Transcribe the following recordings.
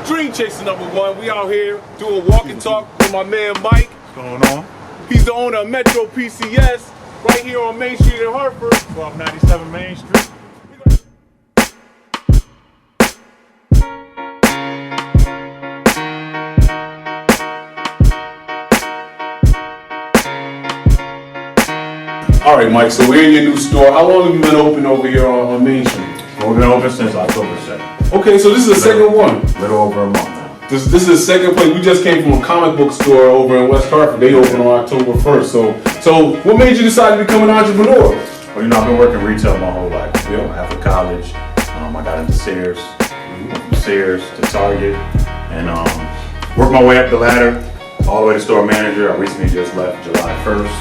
Dream Chaser #1. We out here doing walk and talk with my man Mike. What's going on? He's the owner of Metro PCS right here on Main Street in Hartford. 1297 Main Street. All right, Mike, so we're in your new store. How long have you been open over here on Main Street? Well, we've been open since October 2nd. Okay, so this is the second one. A little over a month now. This is the second place. We just came from a comic book store over in West Hartford. They opened on October 1st. So what made you decide to become an entrepreneur? Well, I've been working retail my whole life. After college, I got into Sears. From Sears to Target, and worked my way up the ladder all the way to store manager. I recently just left July 1st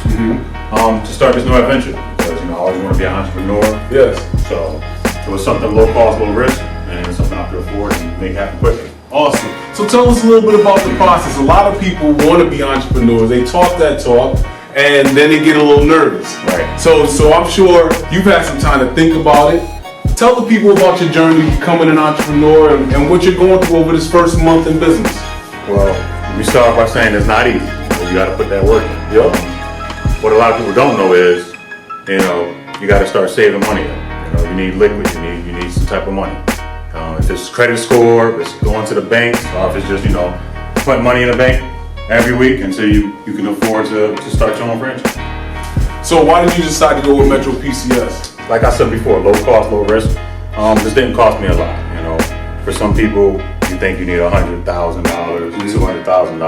to start this new adventure because I always want to be an entrepreneur. Yes. So it was something low cost, low risk, and something I could afford and make happen quickly. Awesome. So tell us a little bit about the process. A lot of people want to be entrepreneurs. They talk that talk, and then they get a little nervous. Right. So I'm sure you've had some time to think about it. Tell the people about your journey becoming an entrepreneur and what you're going through over this first month in business. Well, we start by saying it's not easy. You got to put that work in. Yep. What a lot of people don't know is, you got to start saving money. You need liquid. You need some type of money. If it's credit score, if it's going to the bank, or if it's just putting money in the bank every week until you can afford to start your own franchise. So why did you decide to go with Metro PCS? Like I said before, low cost, low risk. This didn't cost me a lot. For some people, you think you need $100,000, $200,000.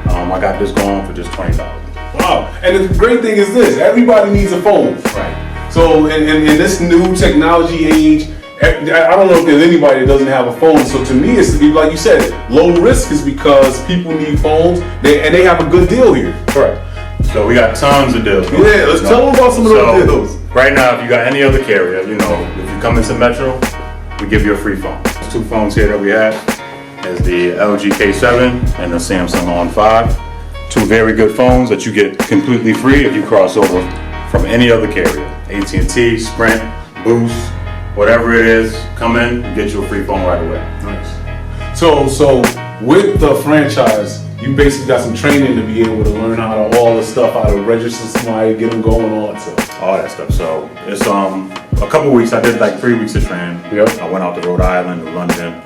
I got this going for just $20,000. Wow! And the great thing is this: everybody needs a phone. Right. So in this new technology age, I don't know if there's anybody that doesn't have a phone. So to me, it's like you said, low risk is because people need phones, and they have a good deal here. Correct. So we got tons of deals. Yeah, let's tell them about some of those deals. Right now, if you got any other carrier, if you come into Metro, we give you a free phone. There's 2 phones here that we have. There's the LG K7 and the Samsung On 5. 2 very good phones that you get completely free if you cross over from any other carrier. AT&T, Sprint, Boost, whatever it is, come in and get you a free phone right away. Nice. So with the franchise, you basically got some training to be able to learn all the stuff, how to register somebody, get them going, all that stuff. All that stuff. So it's a couple weeks. I did like 3 weeks of training. Yep. I went out to Rhode Island, to London.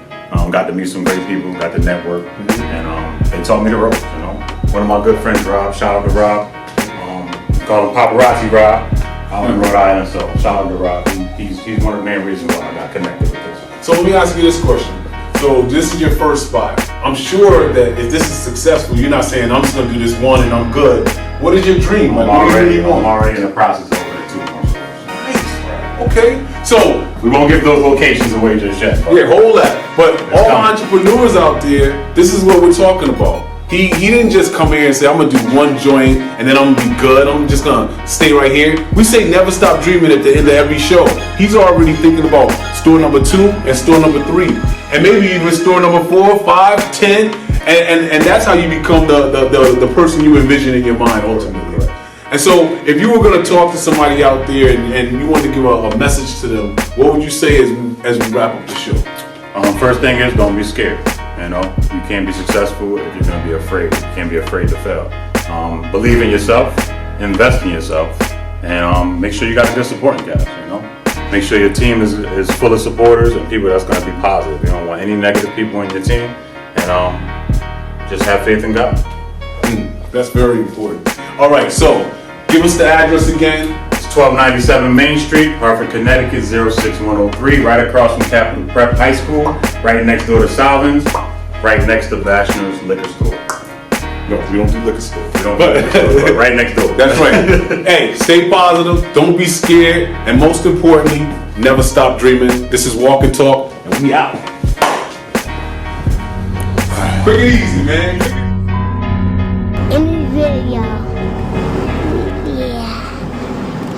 Got to meet some great people. Got to network, and they taught me the ropes. One of my good friends, Rob. Shout out to Rob. Call him Paparazzi Rob. Out in Rhode Island. So shout out to Rob. He's one of the main reasons why I got connected with this. So let me ask you this question. So this is your first spot. I'm sure that if this is successful, you're not saying I'm just gonna do this one and I'm good. What is your dream? Like, I'm already in the process of it too. Nice. Okay. So we won't give those locations away just yet. Yeah, hold that. But all entrepreneurs out there, this is what we're talking about. He didn't just come here and say, I'm gonna do one joint and then I'm gonna be good. I'm just gonna stay right here. We say never stop dreaming at the end of every show. He's already thinking about store number 2 and store number 3. And maybe even store number 4, 5, 10. And that's how you become the person you envision in your mind ultimately. And so if you were gonna talk to somebody out there and you wanted to give a message to them, what would you say as we wrap up the show? First thing is, don't be scared. You can't be successful if you're going to be afraid. You can't be afraid to fail. Believe in yourself, invest in yourself, and make sure you got a good supporting cast. Make sure your team is full of supporters and people that's going to be positive. You don't want any negative people in your team, and just have faith in God. That's very important. All right, so give us the address again. It's 1297 Main Street, Hartford, Connecticut 06103, right across from Capital Prep High School, right next door to Salvin's, right next to Bashner's Liquor Store. No, we don't do liquor stores. We don't do liquor stores, but right next door. That's right. Hey, stay positive, don't be scared, and most importantly, never stop dreaming. This is Walk and Talk, and we out. Quick and easy, man. In the video.